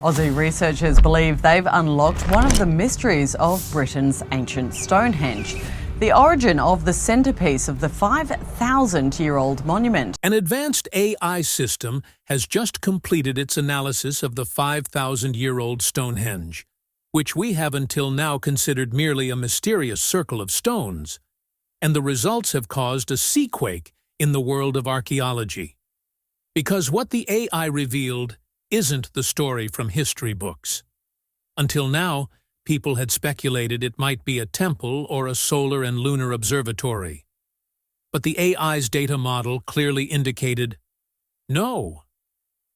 Aussie researchers believe they've unlocked one of the mysteries of Britain's ancient Stonehenge, the origin of the centrepiece of the 5,000-year-old monument. An advanced AI system has just completed its analysis of the 5,000-year-old Stonehenge, which we have until now considered merely a mysterious circle of stones, and the results have caused a seaquake in the world of archaeology. Because what the AI revealed isn't the story from history books. Until now, people had speculated it might be a temple or a solar and lunar observatory. But the AI's data model clearly indicated, no,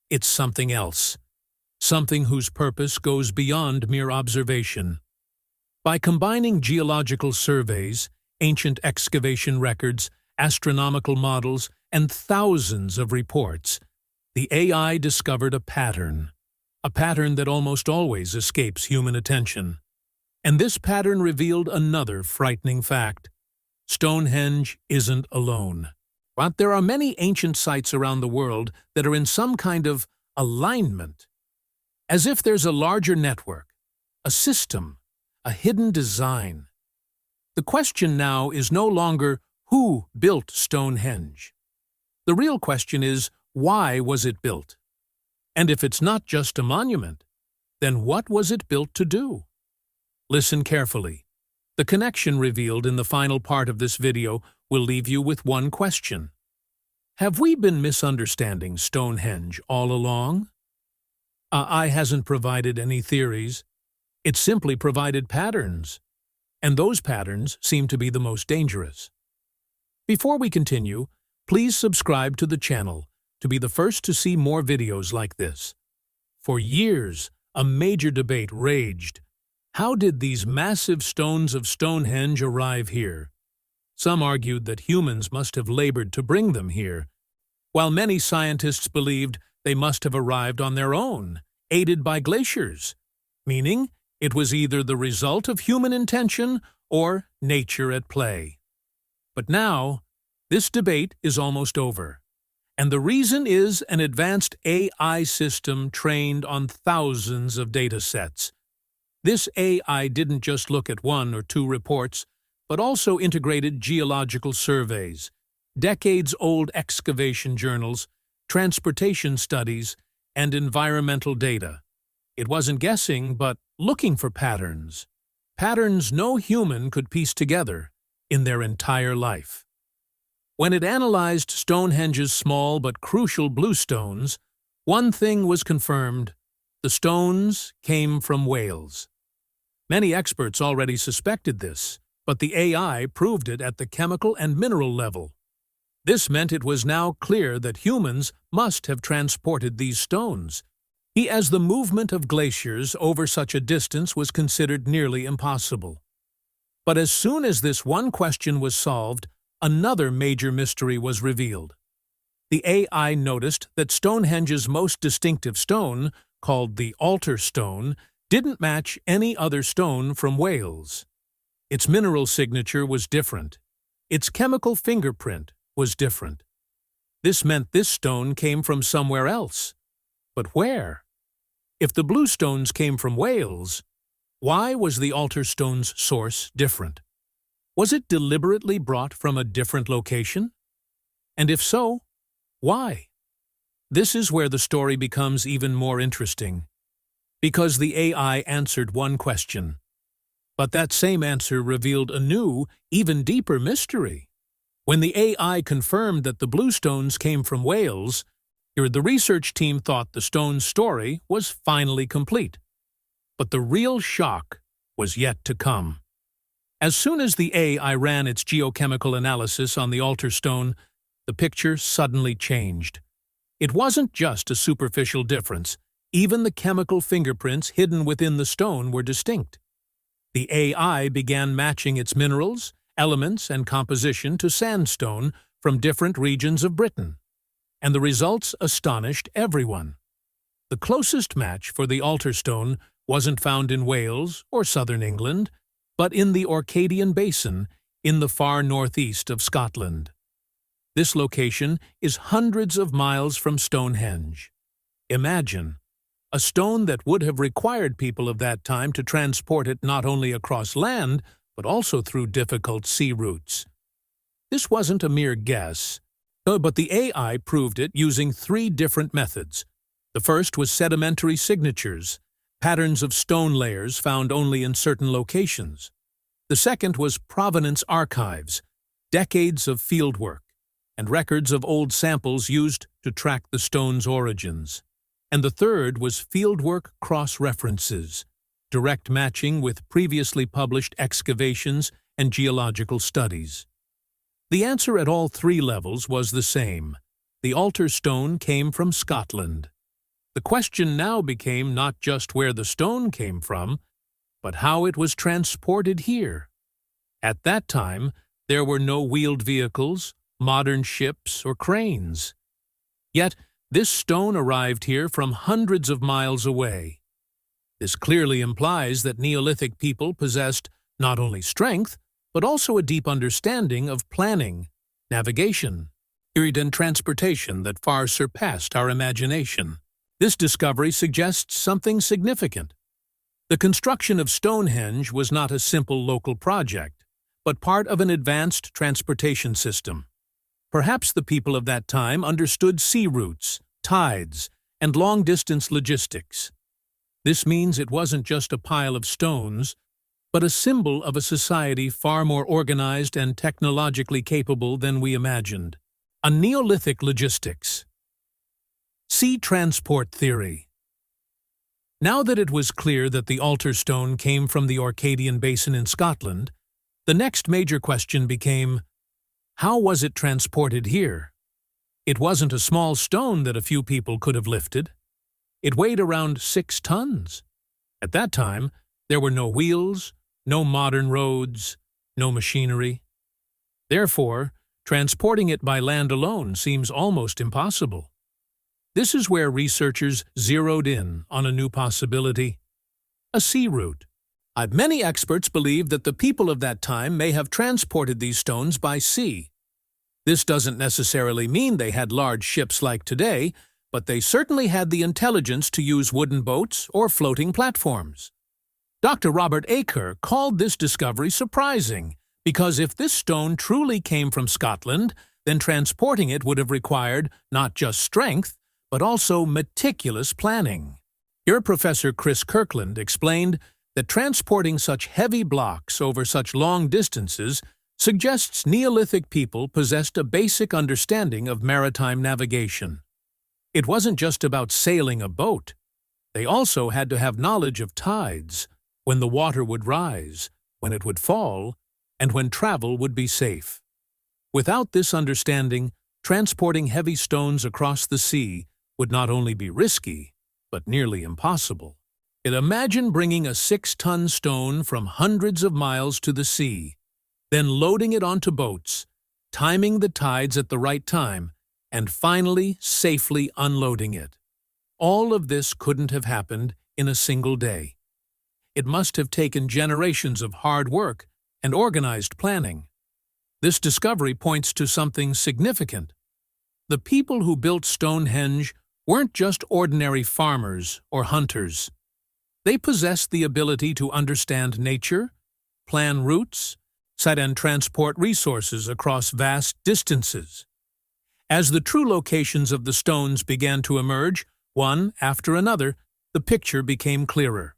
it's something else, something whose purpose goes beyond mere observation. By combining geological surveys, ancient excavation records, astronomical models, and thousands of reports, the AI discovered a pattern that almost always escapes human attention. And this pattern revealed another frightening fact. Stonehenge isn't alone. But there are many ancient sites around the world that are in some kind of alignment, as if there's a larger network, a system, a hidden design. The question now is no longer who built Stonehenge. The real question is, why was it built? And if it's not just a monument, then what was it built to do? Listen carefully. The connection revealed in the final part of this video will leave you with one question. Have we been misunderstanding Stonehenge all along? AI hasn't provided any theories. It simply provided patterns. And those patterns seem to be the most dangerous. Before we continue, please subscribe to the channel to be the first to see more videos like this. For years, a major debate raged. How did these massive stones of Stonehenge arrive here? Some argued that humans must have labored to bring them here, while many scientists believed they must have arrived on their own, aided by glaciers, meaning it was either the result of human intention or nature at play. But now, this debate is almost over. And the reason is an advanced AI system trained on thousands of data sets. This AI didn't just look at one or two reports, but also integrated geological surveys, decades-old excavation journals, transportation studies, and environmental data. It wasn't guessing, but looking for patterns. Patterns no human could piece together in their entire life. When it analyzed Stonehenge's small but crucial bluestones, one thing was confirmed: the stones came from Wales. Many experts already suspected this, but the AI proved it at the chemical and mineral level. This meant it was now clear that humans must have transported these stones, as the movement of glaciers over such a distance was considered nearly impossible. But as soon as this one question was solved, another major mystery was revealed. The AI noticed that Stonehenge's most distinctive stone, called the altar stone, didn't match any other stone from Wales. Its mineral signature was different. Its chemical fingerprint was different. This meant this stone came from somewhere else. But where? If the bluestones came from Wales, why was the altar stone's source different? Was it deliberately brought from a different location? And if so, why? This is where the story becomes even more interesting, because the AI answered one question. But that same answer revealed a new, even deeper mystery. When the AI confirmed that the bluestones came from Wales, the research team thought the stone's story was finally complete. But the real shock was yet to come. As soon as the AI ran its geochemical analysis on the altar stone, the picture suddenly changed. It wasn't just a superficial difference. Even the chemical fingerprints hidden within the stone were distinct. The AI began matching its minerals, elements, and composition to sandstone from different regions of Britain. And the results astonished everyone. The closest match for the altar stone wasn't found in Wales or southern England, but in the Orcadian Basin in the far northeast of Scotland. This location is hundreds of miles from Stonehenge. Imagine a stone that would have required people of that time to transport it not only across land, but also through difficult sea routes. This wasn't a mere guess, but the AI proved it using 3 different methods. The first was sedimentary signatures, patterns of stone layers found only in certain locations. The second was provenance archives, decades of fieldwork, and records of old samples used to track the stone's origins. And the third was fieldwork cross-references, direct matching with previously published excavations and geological studies. The answer at all 3 levels was the same. The altar stone came from Scotland. The question now became not just where the stone came from, but how it was transported here. At that time, there were no wheeled vehicles, modern ships, or cranes. Yet, this stone arrived here from hundreds of miles away. This clearly implies that Neolithic people possessed not only strength, but also a deep understanding of planning, navigation, and transportation that far surpassed our imagination. This discovery suggests something significant. The construction of Stonehenge was not a simple local project, but part of an advanced transportation system. Perhaps the people of that time understood sea routes, tides, and long-distance logistics. This means it wasn't just a pile of stones, but a symbol of a society far more organized and technologically capable than we imagined. A Neolithic logistics. Sea transport theory. Now that it was clear that the altar stone came from the Orcadian Basin in Scotland, the next major question became, how was it transported here? It wasn't a small stone that a few people could have lifted. It weighed around 6 tons. At that time, there were no wheels, no modern roads, no machinery. Therefore, transporting it by land alone seems almost impossible. This is where researchers zeroed in on a new possibility: a sea route. Many experts believe that the people of that time may have transported these stones by sea. This doesn't necessarily mean they had large ships like today, but they certainly had the intelligence to use wooden boats or floating platforms. Dr. Robert Aker called this discovery surprising, because if this stone truly came from Scotland, then transporting it would have required not just strength, but also meticulous planning. Here Professor Chris Kirkland explained that transporting such heavy blocks over such long distances suggests Neolithic people possessed a basic understanding of maritime navigation. It wasn't just about sailing a boat. They also had to have knowledge of tides, when the water would rise, when it would fall, and when travel would be safe. Without this understanding, transporting heavy stones across the sea would not only be risky, but nearly impossible. Imagine bringing a 6-ton stone from hundreds of miles to the sea, then loading it onto boats, timing the tides at the right time, and finally safely unloading it. All of this couldn't have happened in a single day. It must have taken generations of hard work and organized planning. This discovery points to something significant. The people who built Stonehenge weren't just ordinary farmers or hunters. They possessed the ability to understand nature, plan routes, and transport resources across vast distances. As the true locations of the stones began to emerge, one after another, the picture became clearer.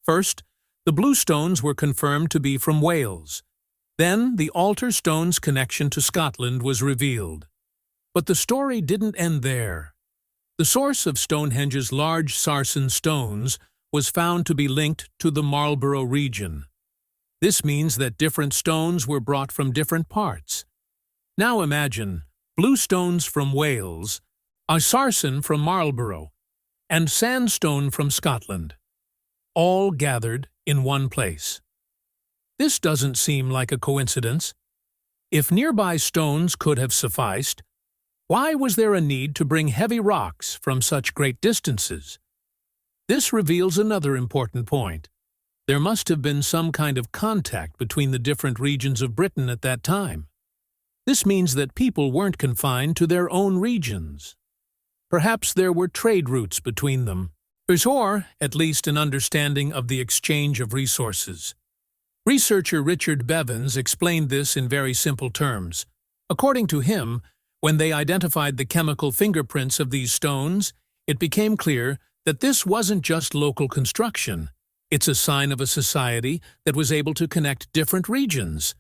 First, the blue stones were confirmed to be from Wales. Then, the altar stone's connection to Scotland was revealed. But the story didn't end there. The source of Stonehenge's large sarsen stones was found to be linked to the Marlborough region. This means that different stones were brought from different parts. Now imagine blue stones from Wales, a sarsen from Marlborough, and sandstone from Scotland, all gathered in one place. This doesn't seem like a coincidence. If nearby stones could have sufficed, why was there a need to bring heavy rocks from such great distances? This reveals another important point. There must have been some kind of contact between the different regions of Britain at that time. This means that people weren't confined to their own regions. Perhaps there were trade routes between them, or at least an understanding of the exchange of resources. Researcher Richard Bevins explained this in very simple terms. According to him, when they identified the chemical fingerprints of these stones, it became clear that this wasn't just local construction. It's a sign of a society that was able to connect different regions.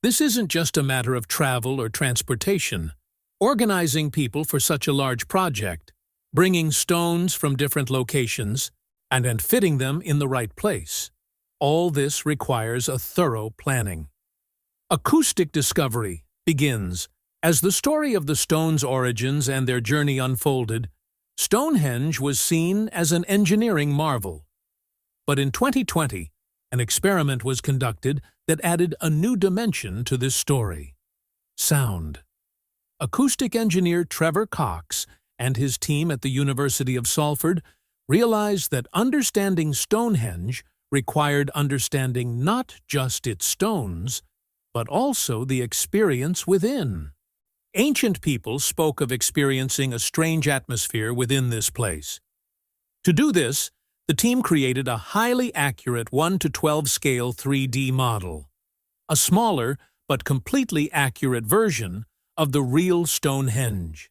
This isn't just a matter of travel or transportation. Organizing people for such a large project, bringing stones from different locations, and then fitting them in the right place. All this requires a thorough planning. Acoustic discovery begins. As the story of the stone's origins and their journey unfolded, Stonehenge was seen as an engineering marvel. But in 2020, an experiment was conducted that added a new dimension to this story: sound. Acoustic engineer Trevor Cox and his team at the University of Salford realized that understanding Stonehenge required understanding not just its stones, but also the experience within. Ancient people spoke of experiencing a strange atmosphere within this place. To do this, the team created a highly accurate 1:12 scale 3D model, a smaller but completely accurate version of the real Stonehenge.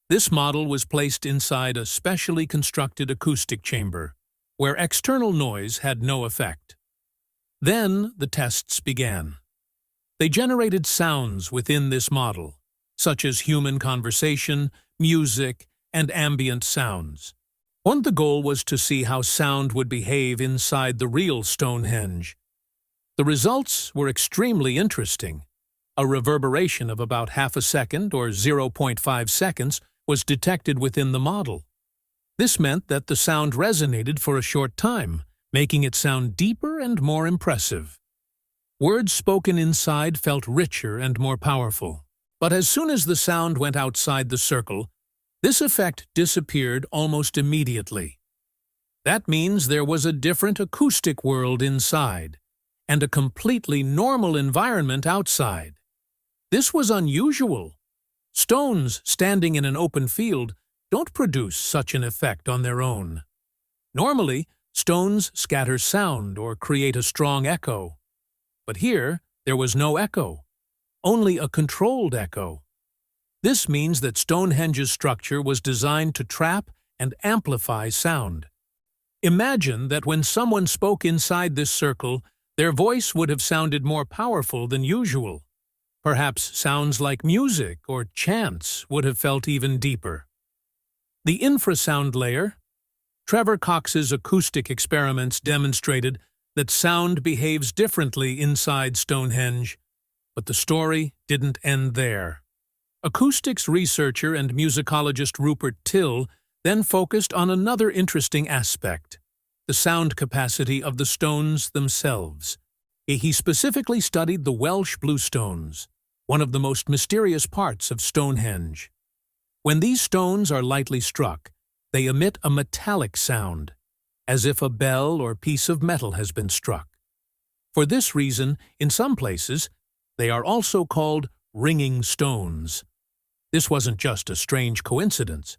This model was placed inside a specially constructed acoustic chamber, where external noise had no effect. Then the tests began. They generated sounds within this model, such as human conversation, music, and ambient sounds. The goal was to see how sound would behave inside the real Stonehenge. The results were extremely interesting. A reverberation of about half a second or 0.5 seconds was detected within the model. This meant that the sound resonated for a short time, making it sound deeper and more impressive. Words spoken inside felt richer and more powerful. But as soon as the sound went outside the circle, this effect disappeared almost immediately. That means there was a different acoustic world inside, and a completely normal environment outside. This was unusual. Stones standing in an open field don't produce such an effect on their own. Normally, stones scatter sound or create a strong echo. But here, there was no echo, only a controlled echo. This means that Stonehenge's structure was designed to trap and amplify sound. Imagine that when someone spoke inside this circle, their voice would have sounded more powerful than usual. Perhaps sounds like music or chants would have felt even deeper. The infrasound layer. Trevor Cox's acoustic experiments demonstrated that sound behaves differently inside Stonehenge, but the story didn't end there. Acoustics researcher and musicologist Rupert Till then focused on another interesting aspect: the sound capacity of the stones themselves. He specifically studied the Welsh bluestones, one of the most mysterious parts of Stonehenge. When these stones are lightly struck, they emit a metallic sound, as if a bell or piece of metal has been struck. For this reason, in some places, they are also called ringing stones. This wasn't just a strange coincidence.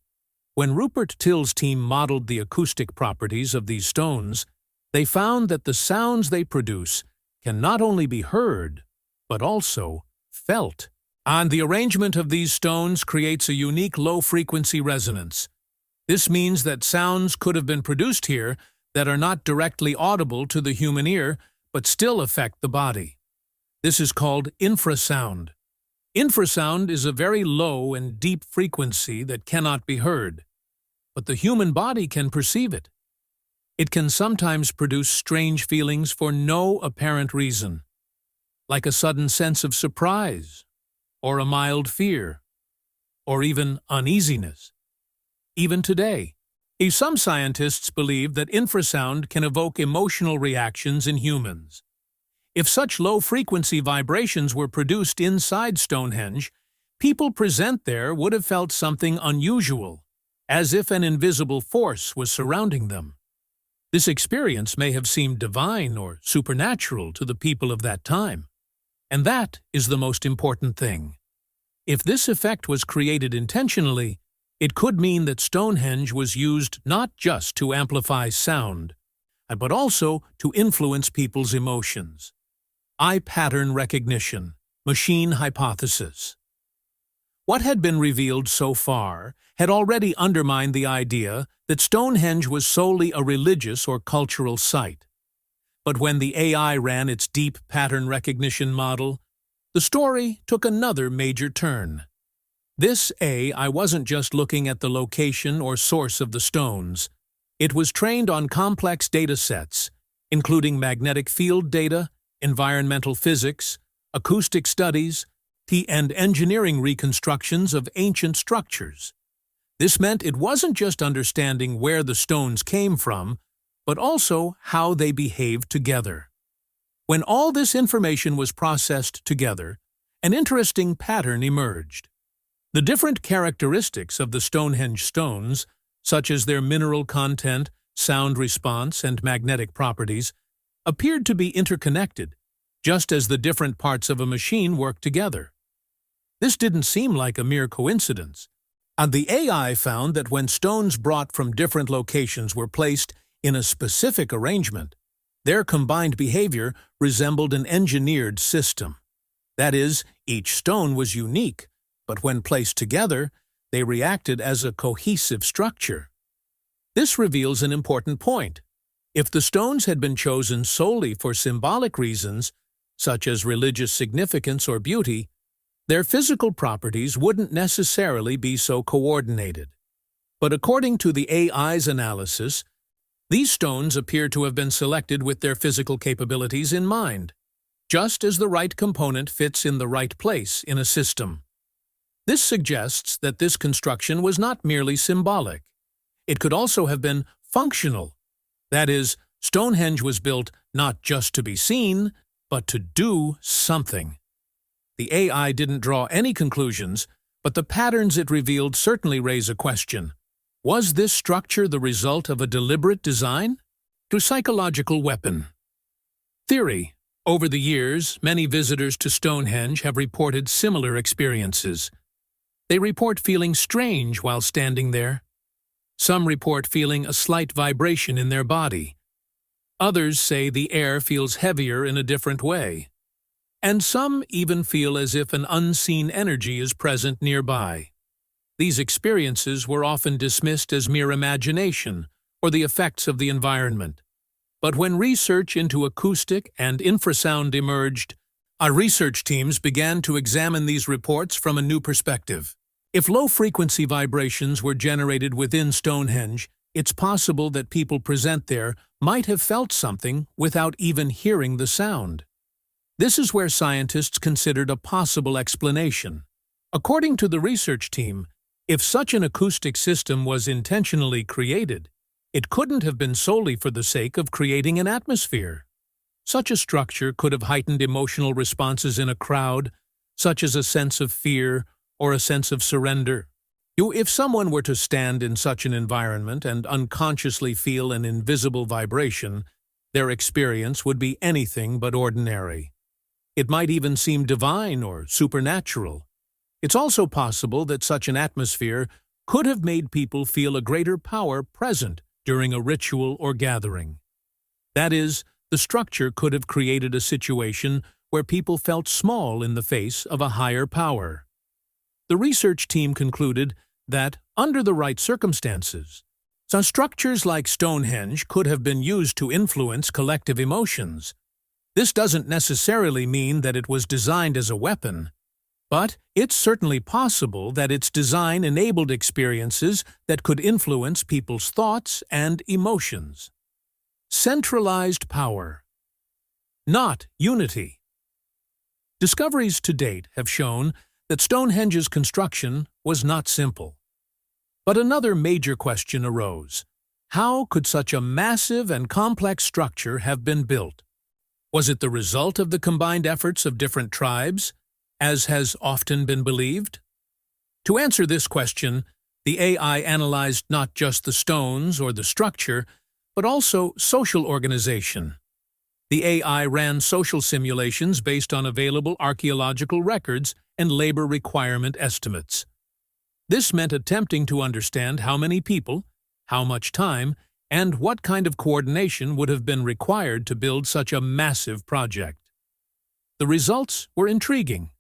When Rupert Till's team modeled the acoustic properties of these stones, they found that the sounds they produce can not only be heard, but also felt. And the arrangement of these stones creates a unique low-frequency resonance. This means that sounds could have been produced here that are not directly audible to the human ear, but still affect the body. This is called infrasound. Infrasound is a very low and deep frequency that cannot be heard, but the human body can perceive it. It can sometimes produce strange feelings for no apparent reason, like a sudden sense of surprise, or a mild fear, or even uneasiness. Even today, some scientists believe that infrasound can evoke emotional reactions in humans. If such low-frequency vibrations were produced inside Stonehenge, people present there would have felt something unusual, as if an invisible force was surrounding them. This experience may have seemed divine or supernatural to the people of that time. And that is the most important thing. If this effect was created intentionally, It could mean that Stonehenge was used not just to amplify sound, but also to influence people's emotions. Eye pattern recognition, machine hypothesis. What had been revealed so far had already undermined the idea that Stonehenge was solely a religious or cultural site. But when the AI ran its deep pattern recognition model, the story took another major turn. This AI wasn't just looking at the location or source of the stones. It was trained on complex data sets, including magnetic field data, environmental physics, acoustic studies, and engineering reconstructions of ancient structures. This meant it wasn't just understanding where the stones came from, but also how they behaved together. When all this information was processed together, an interesting pattern emerged. The different characteristics of the Stonehenge stones, such as their mineral content, sound response, and magnetic properties, appeared to be interconnected, just as the different parts of a machine work together. This didn't seem like a mere coincidence, and the AI found that when stones brought from different locations were placed in a specific arrangement, their combined behavior resembled an engineered system. That is, each stone was unique, but when placed together, they reacted as a cohesive structure. This reveals an important point. If the stones had been chosen solely for symbolic reasons, such as religious significance or beauty, their physical properties wouldn't necessarily be so coordinated. But according to the AI's analysis, these stones appear to have been selected with their physical capabilities in mind, just as the right component fits in the right place in a system. This suggests that this construction was not merely symbolic. It could also have been functional. That is, Stonehenge was built not just to be seen, but to do something. The AI didn't draw any conclusions, but the patterns it revealed certainly raise a question. Was this structure the result of a deliberate design? To psychological weapon. Theory. Over the years, many visitors to Stonehenge have reported similar experiences. They report feeling strange while standing there. Some report feeling a slight vibration in their body. Others say the air feels heavier in a different way. And some even feel as if an unseen energy is present nearby. These experiences were often dismissed as mere imagination or the effects of the environment. But when research into acoustic and infrasound emerged, our research teams began to examine these reports from a new perspective. If low-frequency vibrations were generated within Stonehenge, it's possible that people present there might have felt something without even hearing the sound. This is where scientists considered a possible explanation. According to the research team, if such an acoustic system was intentionally created, it couldn't have been solely for the sake of creating an atmosphere. Such a structure could have heightened emotional responses in a crowd, such as a sense of fear or a sense of surrender. If someone were to stand in such an environment and unconsciously feel an invisible vibration, their experience would be anything but ordinary. It might even seem divine or supernatural. It's also possible that such an atmosphere could have made people feel a greater power present during a ritual or gathering. That is, the structure could have created a situation where people felt small in the face of a higher power. The research team concluded that, under the right circumstances, some structures like Stonehenge could have been used to influence collective emotions. This doesn't necessarily mean that it was designed as a weapon, but it's certainly possible that its design enabled experiences that could influence people's thoughts and emotions. Centralized power, not unity. Discoveries to date have shown that Stonehenge's construction was not simple. But another major question arose. How could such a massive and complex structure have been built? Was it the result of the combined efforts of different tribes, as has often been believed? To answer this question, the AI analyzed not just the stones or the structure, but also social organization. The AI ran social simulations based on available archaeological records and labor requirement estimates. This meant attempting to understand how many people, how much time, and what kind of coordination would have been required to build such a massive project. The results were intriguing.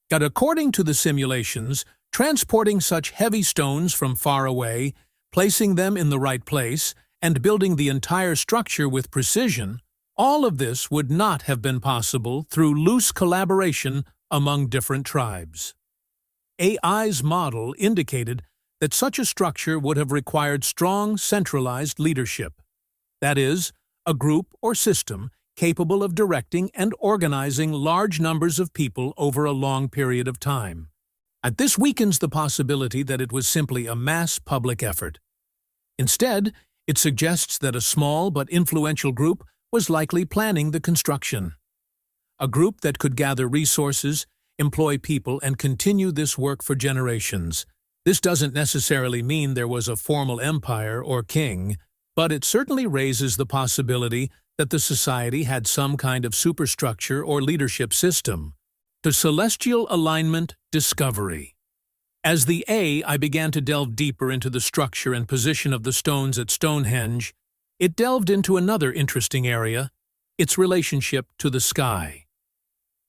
But according to the simulations, transporting such heavy stones from far away, placing them in the right place, and building the entire structure with precision, all of this would not have been possible through loose collaboration among different tribes. AI's model indicated that such a structure would have required strong, centralized leadership. That is, a group or system capable of directing and organizing large numbers of people over a long period of time. And this weakens the possibility that it was simply a mass public effort. Instead, it suggests that a small but influential group was likely planning the construction. A group that could gather resources, employ people, and continue this work for generations. This doesn't necessarily mean there was a formal empire or king, but it certainly raises the possibility that the society had some kind of superstructure or leadership system. The celestial alignment discovery. As the AI began to delve deeper into the structure and position of the stones at Stonehenge, it delved into another interesting area, its relationship to the sky.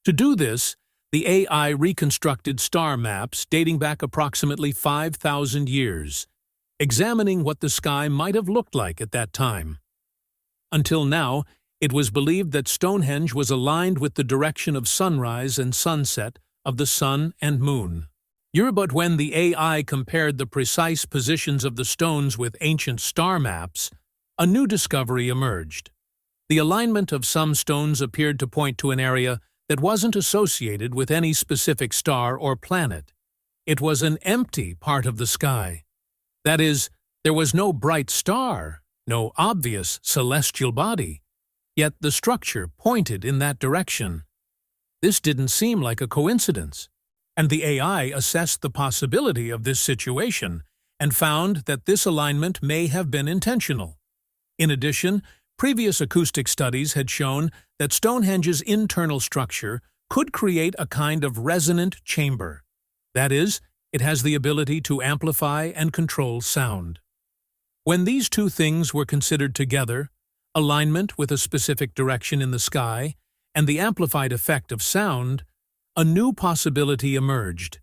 To do this, the AI reconstructed star maps dating back approximately 5,000 years, examining what the sky might have looked like at that time. Until now, it was believed that Stonehenge was aligned with the direction of sunrise and sunset of the sun and moon. But when the AI compared the precise positions of the stones with ancient star maps, a new discovery emerged. The alignment of some stones appeared to point to an area that wasn't associated with any specific star or planet. It was an empty part of the sky. That is, there was no bright star, no obvious celestial body, yet the structure pointed in that direction. This didn't seem like a coincidence, and the AI assessed the possibility of this situation and found that this alignment may have been intentional. In addition, previous acoustic studies had shown that Stonehenge's internal structure could create a kind of resonant chamber. That is, it has the ability to amplify and control sound. When these two things were considered together, alignment with a specific direction in the sky and the amplified effect of sound, a new possibility emerged.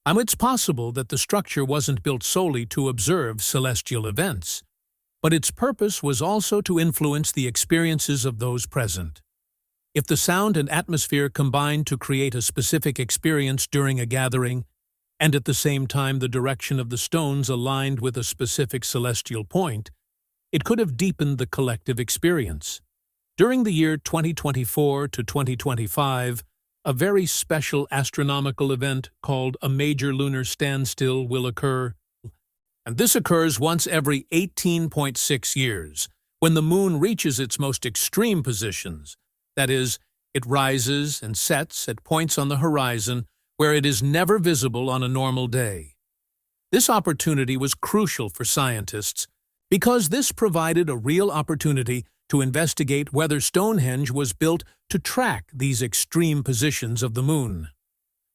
It's possible that the structure wasn't built solely to observe celestial events, but its purpose was also to influence the experiences of those present. If the sound and atmosphere combined to create a specific experience during a gathering, and at the same time the direction of the stones aligned with a specific celestial point, it could have deepened the collective experience. During the year 2024 to 2025, a very special astronomical event called a major lunar standstill will occur. And this occurs once every 18.6 years, when the moon reaches its most extreme positions. That is, it rises and sets at points on the horizon where it is never visible on a normal day. This opportunity was crucial for scientists because this provided a real opportunity to investigate whether Stonehenge was built to track these extreme positions of the moon.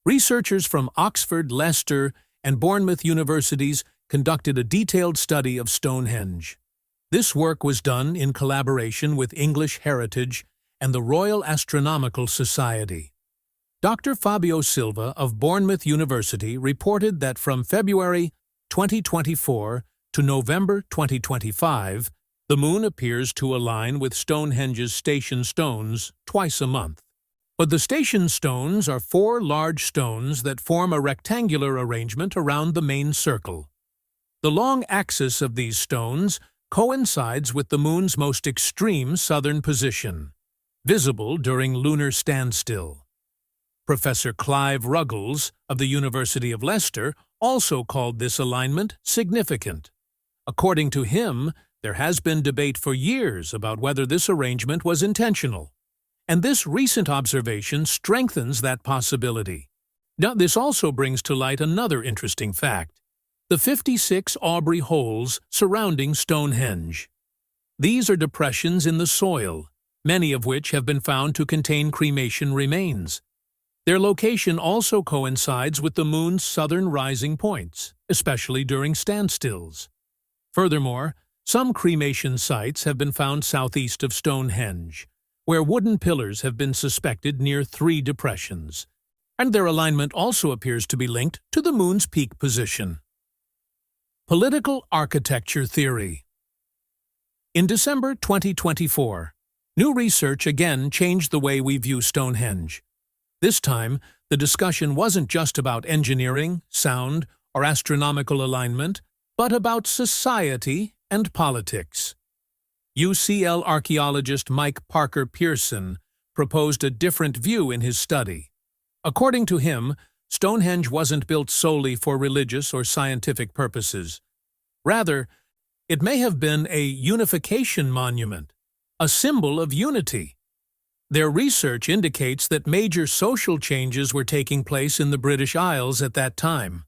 Researchers from Oxford, Leicester, and Bournemouth universities conducted a detailed study of Stonehenge. This work was done in collaboration with English Heritage and the Royal Astronomical Society. Dr. Fabio Silva of Bournemouth University reported that from February 2024 to November 2025, the moon appears to align with Stonehenge's station stones twice a month. But the station stones are 4 large stones that form a rectangular arrangement around the main circle. The long axis of these stones coincides with the moon's most extreme southern position, visible during lunar standstill. Professor Clive Ruggles of the University of Leicester also called this alignment significant. According to him, there has been debate for years about whether this arrangement was intentional, and this recent observation strengthens that possibility. Now, this also brings to light another interesting fact: the 56 Aubrey holes surrounding Stonehenge. These are depressions in the soil, many of which have been found to contain cremation remains. Their location also coincides with the moon's southern rising points. especially during standstills. Furthermore, some cremation sites have been found southeast of Stonehenge, where wooden pillars have been suspected near 3 depressions, and their alignment also appears to be linked to the Moon's peak position. Political architecture theory. In December 2024, new research again changed the way we view Stonehenge. This time, the discussion wasn't just about engineering, sound, or astronomical alignment, but about society and politics. UCL archaeologist Mike Parker Pearson proposed a different view in his study. According to him, Stonehenge wasn't built solely for religious or scientific purposes. Rather, it may have been a unification monument, a symbol of unity. Their research indicates that major social changes were taking place in the British Isles at that time.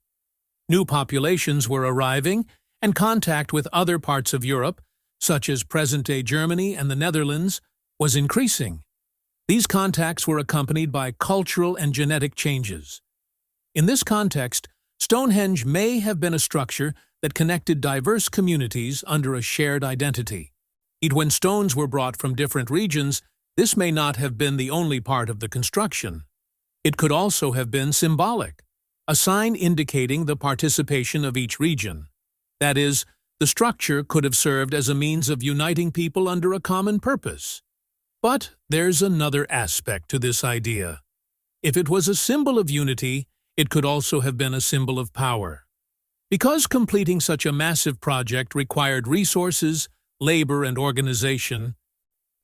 New populations were arriving, and contact with other parts of Europe, such as present-day Germany and the Netherlands, was increasing. These contacts were accompanied by cultural and genetic changes. In this context, Stonehenge may have been a structure that connected diverse communities under a shared identity. When stones were brought from different regions, this may not have been the only part of the construction. It could also have been symbolic, a sign indicating the participation of each region. That is, the structure could have served as a means of uniting people under a common purpose. But there's another aspect to this idea. If it was a symbol of unity, it could also have been a symbol of power. Because completing such a massive project required resources, labor, and organization,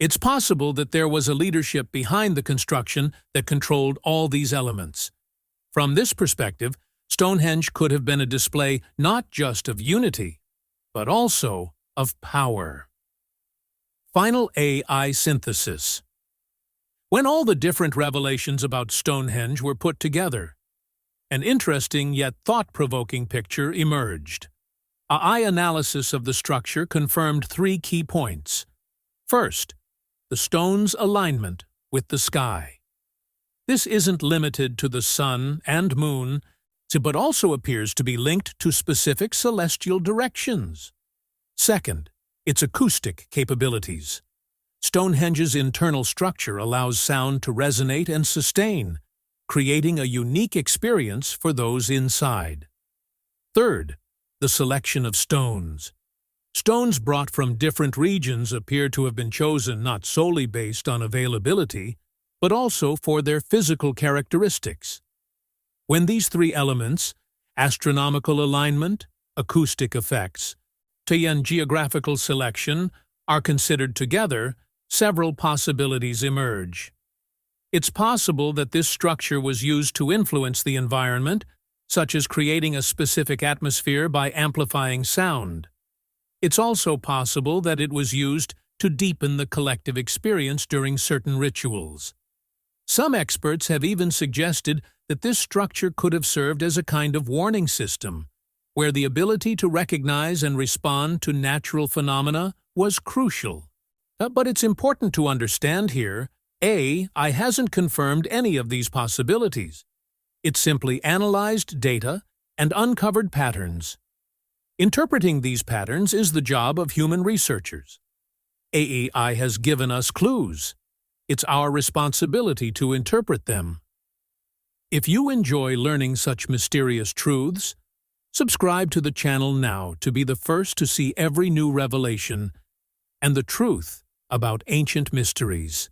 it's possible that there was a leadership behind the construction that controlled all these elements. From this perspective, Stonehenge could have been a display not just of unity, but also of power. Final AI synthesis. When all the different revelations about Stonehenge were put together, an interesting yet thought-provoking picture emerged. AI analysis of the structure confirmed 3 key points. First, the stone's alignment with the sky. This isn't limited to the sun and moon, but also appears to be linked to specific celestial directions. Second, its acoustic capabilities. Stonehenge's internal structure allows sound to resonate and sustain, creating a unique experience for those inside. Third, the selection of stones. Stones brought from different regions appear to have been chosen not solely based on availability, but also for their physical characteristics. When these 3 elements, astronomical alignment, acoustic effects, and geographical selection, are considered together, several possibilities emerge. It's possible that this structure was used to influence the environment, such as creating a specific atmosphere by amplifying sound. It's also possible that it was used to deepen the collective experience during certain rituals. Some experts have even suggested that this structure could have served as a kind of warning system, where the ability to recognize and respond to natural phenomena was crucial. But it's important to understand here, AI hasn't confirmed any of these possibilities. It simply analyzed data and uncovered patterns. Interpreting these patterns is the job of human researchers. AI has given us clues. It's our responsibility to interpret them. If you enjoy learning such mysterious truths, subscribe to the channel now to be the first to see every new revelation and the truth about ancient mysteries.